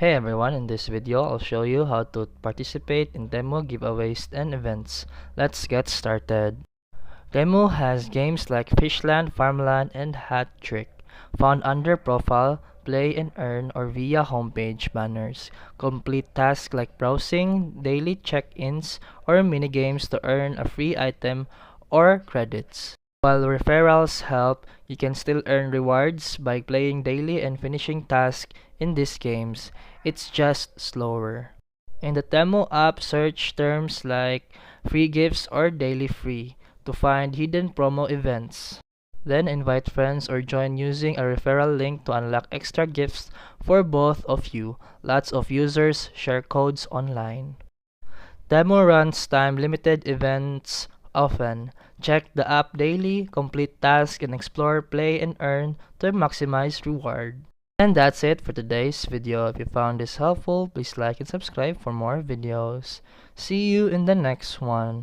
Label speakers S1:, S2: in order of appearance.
S1: Hey everyone, in this video I'll show you how to participate in Temu giveaways and events. Let's get started. Temu has games like Fishland, Farmland, and Hat Trick, found under Profile, Play and Earn, or via homepage banners. Complete tasks like browsing, daily check-ins, or minigames to earn a free item or credits. While referrals help, you can still earn rewards by playing daily and finishing tasks in these games. It's just slower. In the Temu app, search terms like free gifts or daily free to find hidden promo events. Then invite friends or join using a referral link to unlock extra gifts for both of you. Lots of users share codes online. Temu runs time-limited events often. Check the app daily, complete tasks, and explore play and earn to maximize reward. And that's it for today's video. If you found this helpful, please like and subscribe for more videos. See you in the next one.